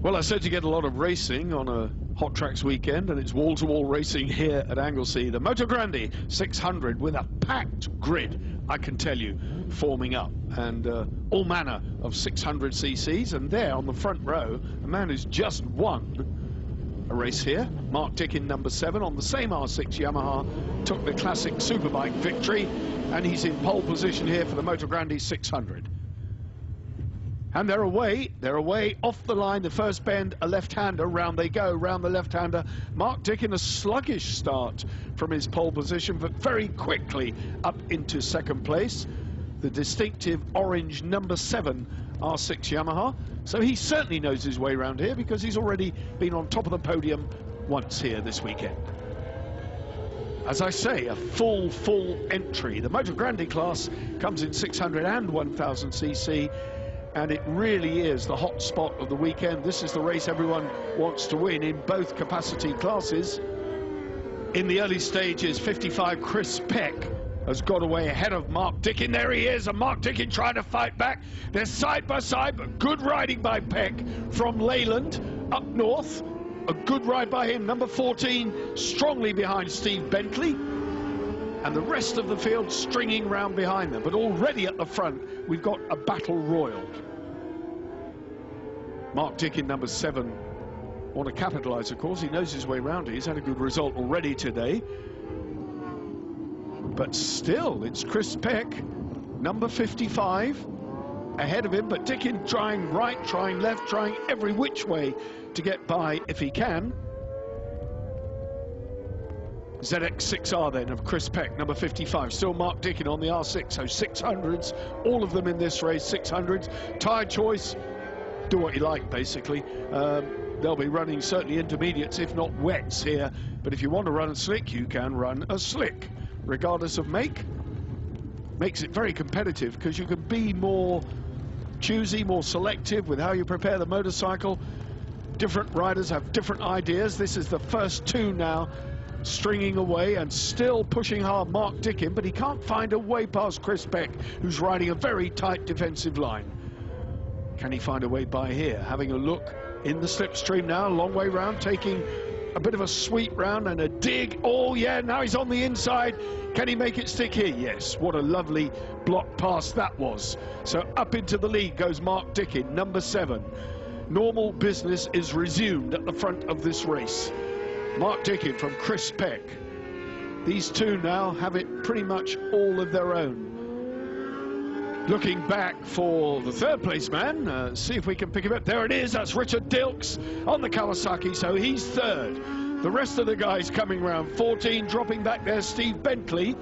Well, I said to get a lot of racing on a Hottrax weekend, and it's wall-to-wall racing here at Anglesey. The Motogrande 600 with a packed grid, I can tell you, forming up, and all manner of 600 cc's. And there on the front row, a man who's just won a race here, Mark Dicken, number 7, on the same R6 Yamaha, took the classic superbike victory, and he's in pole position here for the Motogrande 600. And they're away off the line, the first bend, a left-hander, round they go, round the left-hander. Mark Dicken, a sluggish start from his pole position, but very quickly up into second place. The distinctive orange number 7 R6 Yamaha. So he certainly knows his way around here because he's already been on top of the podium once here this weekend. As I say, a full entry. The Motogrande class comes in 600 and 1000 cc. And it really is the hot spot of the weekend. This is the race everyone wants to win in both capacity classes. In the early stages, 55 Chris Peck has got away ahead of Mark Dicken. There he is, and Mark Dicken trying to fight back. They're side by side, but good riding by Peck from Leyland up north. A good ride by him, number 14, strongly behind Steve Bentley. And the rest of the field stringing round behind them. But already at the front, we've got a battle royal. Mark Dicken, number 7, want to capitalise, of course. He knows his way round. He's had a good result already today. But still, it's Chris Peck, number 55, ahead of him. But Dicken trying right, trying left, trying every which way to get by if he can. ZX6R then of Chris Peck, number 55. Still Mark Dicken on the R6, so 600s, all of them in this race, 600s. Tyre choice, do what you like, basically. They'll be running certainly intermediates, if not wets here. But if you want to run a slick, you can run a slick, regardless of make. Makes it very competitive because you can be more choosy, more selective with how you prepare the motorcycle. Different riders have different ideas. This is the first 2 now, stringing away and still pushing hard Mark Dicken, but he can't find a way past Chris Peck, who's riding a very tight defensive line. Can he find a way by here? Having a look in the slipstream now, a long way round, taking a bit of a sweep round and a dig. Oh yeah, now he's on the inside. Can he make it stick here? Yes, what a lovely block pass that was. So up into the lead goes Mark Dicken, number 7. Normal business is resumed at the front of this race. Mark Dicken from Chris Peck. These 2 now have it pretty much all of their own. Looking back for the 3rd place man, see if we can pick him up. There it is, that's Richard Dilks on the Kawasaki, so he's 3rd. The rest of the guys coming round, 14 dropping back there, Steve Bentley,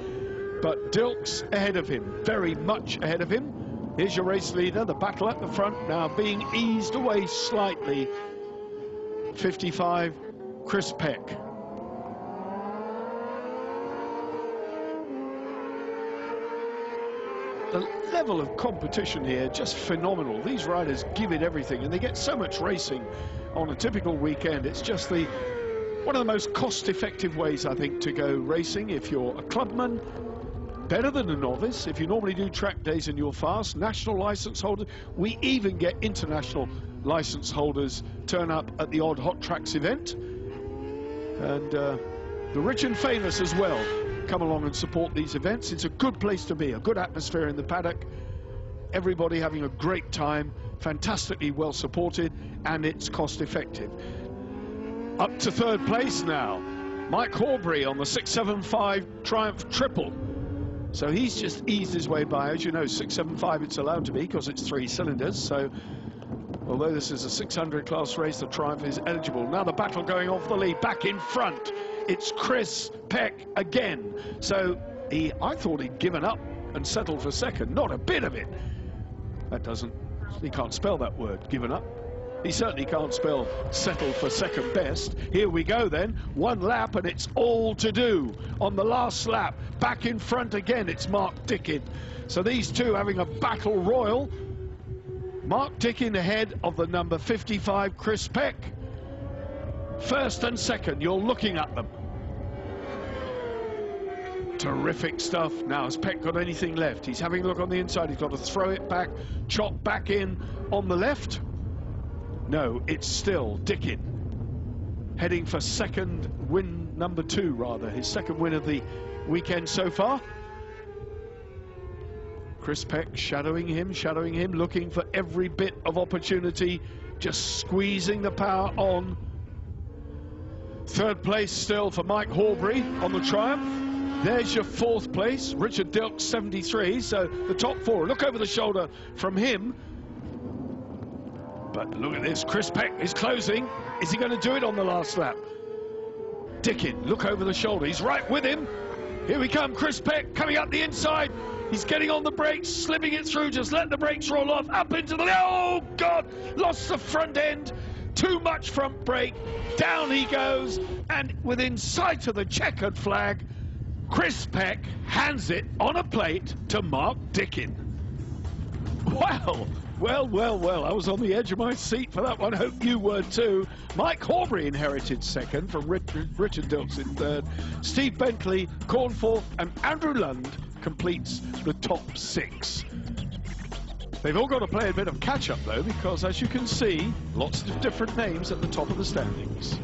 but Dilks ahead of him, very much ahead of him. Here's your race leader, the battle at the front now being eased away slightly. 55, Chris Peck. The level of competition here, just phenomenal. These riders give it everything, and they get so much racing on a typical weekend. It's just one of the most cost-effective ways, I think, to go racing. If you're a clubman, better than a novice. If you normally do track days and you're fast, national license holder. We even get international license holders turn up at the odd Hottrax event. And the rich and famous as well come along and support these events. It's a good place to be, a good atmosphere in the paddock. Everybody having a great time, fantastically well supported, and it's cost effective. Up to 3rd place now, Mike Horbury on the 675 Triumph Triple. So he's just eased his way by. As you know, 675 it's allowed to be because it's 3 cylinders. So although this is a 600 class race, the Triumph is eligible. Now the battle going off the lead, back in front. It's Chris Peck again. So I thought he'd given up and settled for 2nd. Not a bit of it. He can't spell that word, given up. He certainly can't spell settle for 2nd best. Here we go then, 1 lap and it's all to do. On the last lap, back in front again, it's Mark Dicken. So these 2 having a battle royal. Mark Dicken ahead of the number 55, Chris Peck. 1st and 2nd, you're looking at them. Terrific stuff. Now, has Peck got anything left? He's having a look on the inside. He's got to throw it back, chop back in on the left. No, it's still Dicken, heading for second win, number 2 rather, his second win of the weekend so far. Chris Peck shadowing him, looking for every bit of opportunity, just squeezing the power on. Third place still for Mike Horbury on the Triumph. There's your 4th place, Richard Dilk 73, so the top 4. Look over the shoulder from him. But look at this, Chris Peck is closing. Is he going to do it on the last lap? Dicken, look over the shoulder, he's right with him. Here we come, Chris Peck coming up the inside. He's getting on the brakes, slipping it through, just let the brakes roll off, up into the, oh God, lost the front end, too much front brake, down he goes, and within sight of the checkered flag, Chris Peck hands it on a plate to Mark Dicken. Wow. Well, I was on the edge of my seat for that one. Hope you were too. Mike Horbury inherited second from Richard Dilks in third. Steve Bentley, Cornforth, and Andrew Lund completes the top 6. They've all got to play a bit of catch-up, though, because, as you can see, lots of different names at the top of the standings.